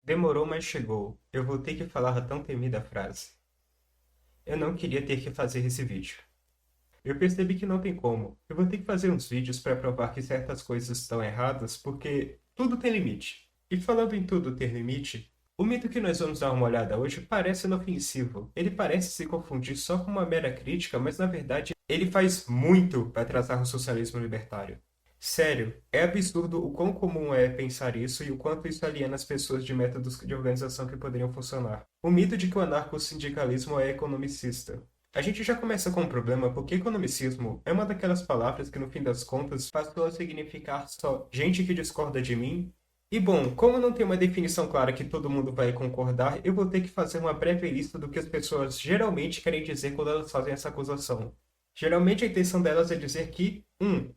Demorou, mas chegou. Eu vou ter que falar a tão temida frase. Eu não queria ter que fazer esse vídeo. Eu percebi que não tem como. Eu vou ter que fazer uns vídeos para provar que certas coisas estão erradas, porque tudo tem limite. E falando em tudo ter limite, o mito que nós vamos dar uma olhada hoje parece inofensivo. Ele parece se confundir só com uma mera crítica, mas na verdade ele faz muito para tratar o socialismo libertário. Sério, é absurdo o quão comum é pensar isso e o quanto isso aliena as pessoas de métodos de organização que poderiam funcionar. O mito de que o anarcossindicalismo é economicista. A gente já começa com um problema porque economicismo é uma daquelas palavras que no fim das contas passou a significar só gente que discorda de mim. E bom, como não tem uma definição clara que todo mundo vai concordar, eu vou ter que fazer uma breve lista do que as pessoas geralmente querem dizer quando elas fazem essa acusação. Geralmente a intenção delas é dizer que,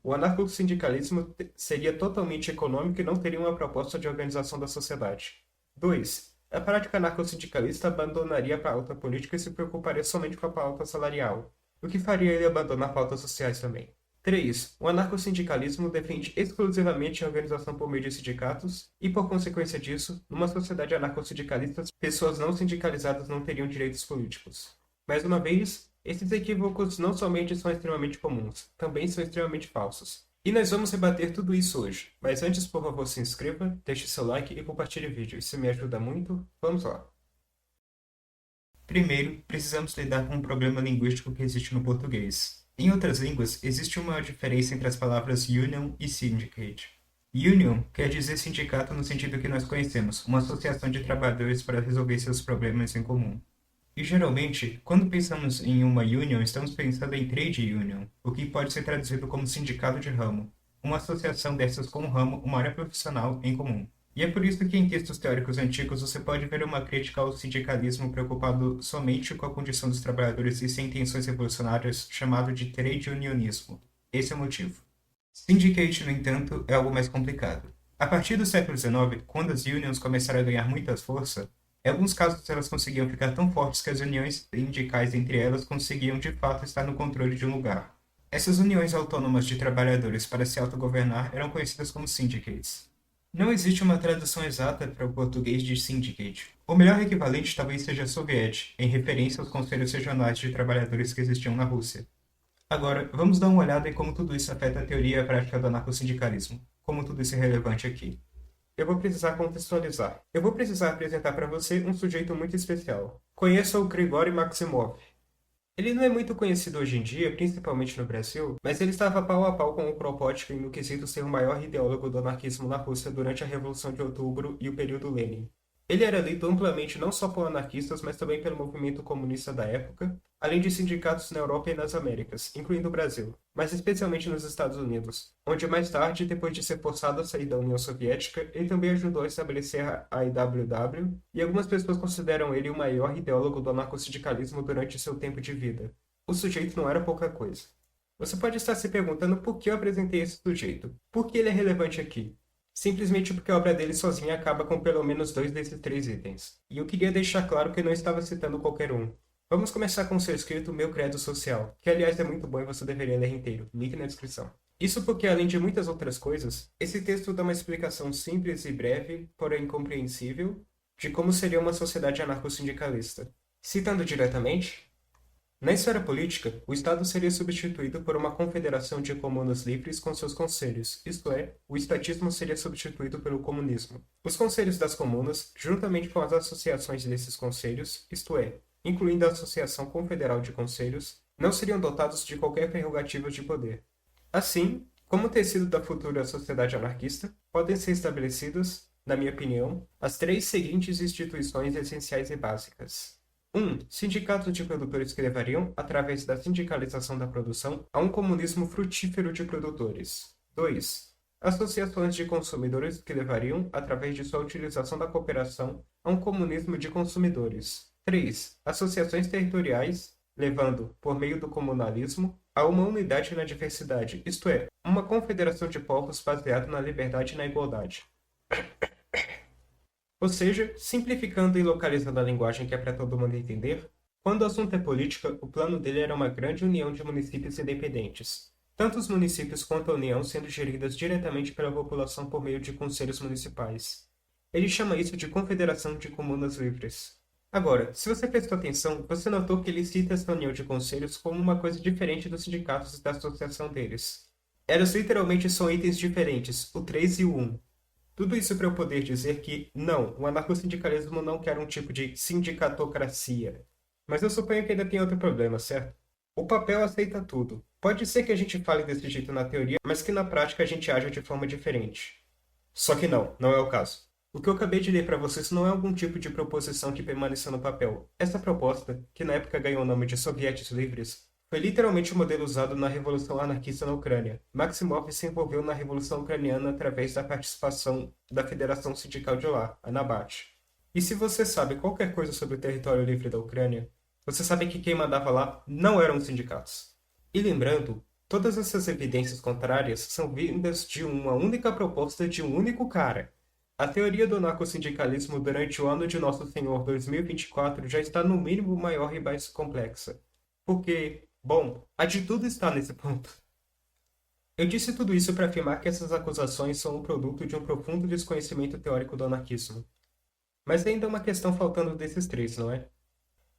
o anarcossindicalismo seria totalmente econômico e não teria uma proposta de organização da sociedade. 2. A prática anarcossindicalista abandonaria a pauta política e se preocuparia somente com a pauta salarial, o que faria ele abandonar pautas sociais também. 3. O anarcossindicalismo defende exclusivamente a organização por meio de sindicatos e, por consequência disso, numa sociedade anarcossindicalista, pessoas não sindicalizadas não teriam direitos políticos. Mais uma vez, esses equívocos não somente são extremamente comuns, também são extremamente falsos. E nós vamos rebater tudo isso hoje. Mas antes, por favor, se inscreva, deixe seu like e compartilhe o vídeo. Isso me ajuda muito. Vamos lá. Primeiro, precisamos lidar com um problema linguístico que existe no português. Em outras línguas, existe uma diferença entre as palavras union e syndicate. Union quer dizer sindicato no sentido que nós conhecemos, uma associação de trabalhadores para resolver seus problemas em comum. E geralmente, quando pensamos em uma union, estamos pensando em trade union, o que pode ser traduzido como sindicato de ramo, uma associação dessas com um ramo, uma área profissional em comum. E é por isso que em textos teóricos antigos você pode ver uma crítica ao sindicalismo preocupado somente com a condição dos trabalhadores e sem intenções revolucionárias, chamado de trade unionismo. Esse é o motivo. Syndicate, no entanto, é algo mais complicado. A partir do século XIX, quando as unions começaram a ganhar muita força, em alguns casos, elas conseguiam ficar tão fortes que as uniões sindicais entre elas conseguiam de fato estar no controle de um lugar. Essas uniões autônomas de trabalhadores para se autogovernar eram conhecidas como syndicates. Não existe uma tradução exata para o português de syndicate. O melhor equivalente talvez seja soviet, em referência aos conselhos regionais de trabalhadores que existiam na Rússia. Agora, vamos dar uma olhada em como tudo isso afeta a teoria e a prática do anarcossindicalismo. Como tudo isso é relevante aqui. Eu vou precisar contextualizar. Eu vou precisar apresentar para você um sujeito muito especial. Conheça o Grigori Maximov. Ele não é muito conhecido hoje em dia, principalmente no Brasil, mas ele estava pau a pau com o Kropotkin no quesito ser o maior ideólogo do anarquismo na Rússia durante a Revolução de Outubro e o período Lenin. Ele era lido amplamente não só por anarquistas, mas também pelo movimento comunista da época, além de sindicatos na Europa e nas Américas, incluindo o Brasil, mas especialmente nos Estados Unidos, onde mais tarde, depois de ser forçado a sair da União Soviética, ele também ajudou a estabelecer a IWW, e algumas pessoas consideram ele o maior ideólogo do anarcossindicalismo durante seu tempo de vida. O sujeito não era pouca coisa. Você pode estar se perguntando por que eu apresentei esse sujeito. Por que ele é relevante aqui? Simplesmente porque a obra dele sozinha acaba com pelo menos 2 desses 3 itens. E eu queria deixar claro que eu não estava citando qualquer um. Vamos começar com o seu escrito Meu Credo Social, que aliás é muito bom e você deveria ler inteiro. Link na descrição. Isso porque, além de muitas outras coisas, esse texto dá uma explicação simples e breve, porém compreensível, de como seria uma sociedade anarcossindicalista. Citando diretamente, na esfera política, o Estado seria substituído por uma confederação de comunas livres com seus conselhos, isto é, o estatismo seria substituído pelo comunismo. Os conselhos das comunas, juntamente com as associações desses conselhos, isto é, incluindo a Associação Confederal de Conselhos, não seriam dotados de qualquer prerrogativa de poder. Assim, como tecido da futura sociedade anarquista, podem ser estabelecidas, na minha opinião, as 3 seguintes instituições essenciais e básicas. 1. Sindicatos de produtores que levariam, através da sindicalização da produção, a um comunismo frutífero de produtores. 2. Associações de consumidores que levariam, através de sua utilização da cooperação, a um comunismo de consumidores. 3. Associações territoriais, levando, por meio do comunalismo, a uma unidade na diversidade, isto é, uma confederação de povos baseada na liberdade e na igualdade. Ou seja, simplificando e localizando a linguagem que é para todo mundo entender, quando o assunto é política, o plano dele era uma grande união de municípios independentes, tanto os municípios quanto a União sendo geridas diretamente pela população por meio de conselhos municipais. Ele chama isso de Confederação de Comunas Livres. Agora, se você prestou atenção, você notou que ele cita essa união de conselhos como uma coisa diferente dos sindicatos e da associação deles. Elas literalmente são itens diferentes, o 3 e o 1. Tudo isso para eu poder dizer que, não, o anarcossindicalismo não quer um tipo de sindicatocracia. Mas eu suponho que ainda tem outro problema, certo? O papel aceita tudo. Pode ser que a gente fale desse jeito na teoria, mas que na prática a gente aja de forma diferente. Só que não, não é o caso. O que eu acabei de ler para vocês não é algum tipo de proposição que permaneceu no papel. Essa proposta, que na época ganhou o nome de Sovietes Livres, foi literalmente o modelo usado na Revolução Anarquista na Ucrânia. Maximov se envolveu na Revolução Ucraniana através da participação da Federação Sindical de lá, a Nabat. E se você sabe qualquer coisa sobre o território livre da Ucrânia, você sabe que quem mandava lá não eram os sindicatos. E lembrando, todas essas evidências contrárias são vindas de uma única proposta de um único cara. A teoria do anarcossindicalismo durante o ano de Nosso Senhor 2024 já está no mínimo maior e mais complexa. Porque, bom, a de tudo está nesse ponto. Eu disse tudo isso para afirmar que essas acusações são um produto de um profundo desconhecimento teórico do anarquismo. Mas ainda há uma questão faltando desses três, não é?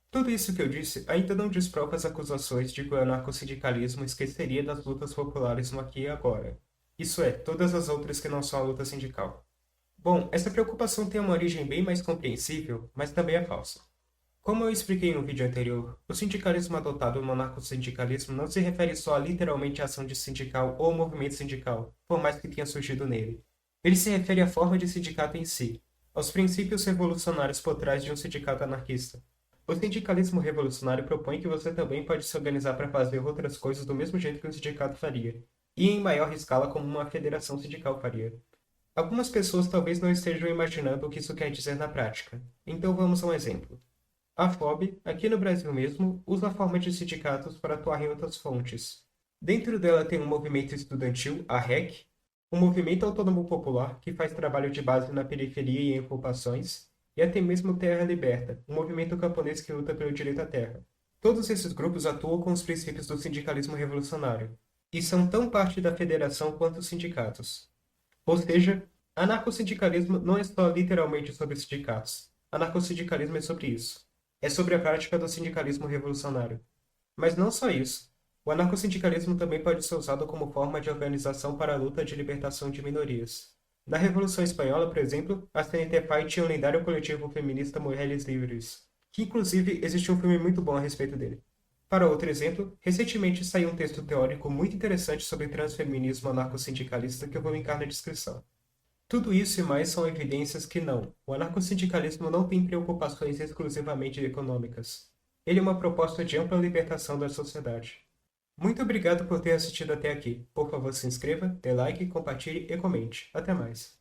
Tudo isso que eu disse ainda não desprova as acusações de que o anarcossindicalismo esqueceria das lutas populares no aqui e agora. Isso é, todas as outras que não são a luta sindical. Bom, essa preocupação tem uma origem bem mais compreensível, mas também é falsa. Como eu expliquei no vídeo anterior, o sindicalismo adotado no anarcossindicalismo não se refere só a literalmente a ação de sindical ou movimento sindical, por mais que tenha surgido nele. Ele se refere à forma de sindicato em si, aos princípios revolucionários por trás de um sindicato anarquista. O sindicalismo revolucionário propõe que você também pode se organizar para fazer outras coisas do mesmo jeito que um sindicato faria, e em maior escala como uma federação sindical faria. Algumas pessoas talvez não estejam imaginando o que isso quer dizer na prática, então vamos a um exemplo. A FOB, aqui no Brasil mesmo, usa a forma de sindicatos para atuar em outras fontes. Dentro dela tem um movimento estudantil, a REC, um movimento autônomo popular que faz trabalho de base na periferia e em ocupações, e até mesmo Terra Liberta, um movimento camponês que luta pelo direito à terra. Todos esses grupos atuam com os princípios do sindicalismo revolucionário, e são tão parte da federação quanto os sindicatos. Ou seja, anarcossindicalismo não é só literalmente sobre sindicatos. Anarcossindicalismo é sobre isso. É sobre a prática do sindicalismo revolucionário. Mas não só isso. O anarcossindicalismo também pode ser usado como forma de organização para a luta de libertação de minorias. Na Revolução Espanhola, por exemplo, a CNT-FAI tinha o lendário coletivo feminista Mulheres Livres, que inclusive existe um filme muito bom a respeito dele. Para outro exemplo, recentemente saiu um texto teórico muito interessante sobre transfeminismo anarcossindicalista que eu vou linkar na descrição. Tudo isso e mais são evidências que não, o anarcossindicalismo não tem preocupações exclusivamente econômicas. Ele é uma proposta de ampla libertação da sociedade. Muito obrigado por ter assistido até aqui. Por favor, se inscreva, dê like, compartilhe e comente. Até mais.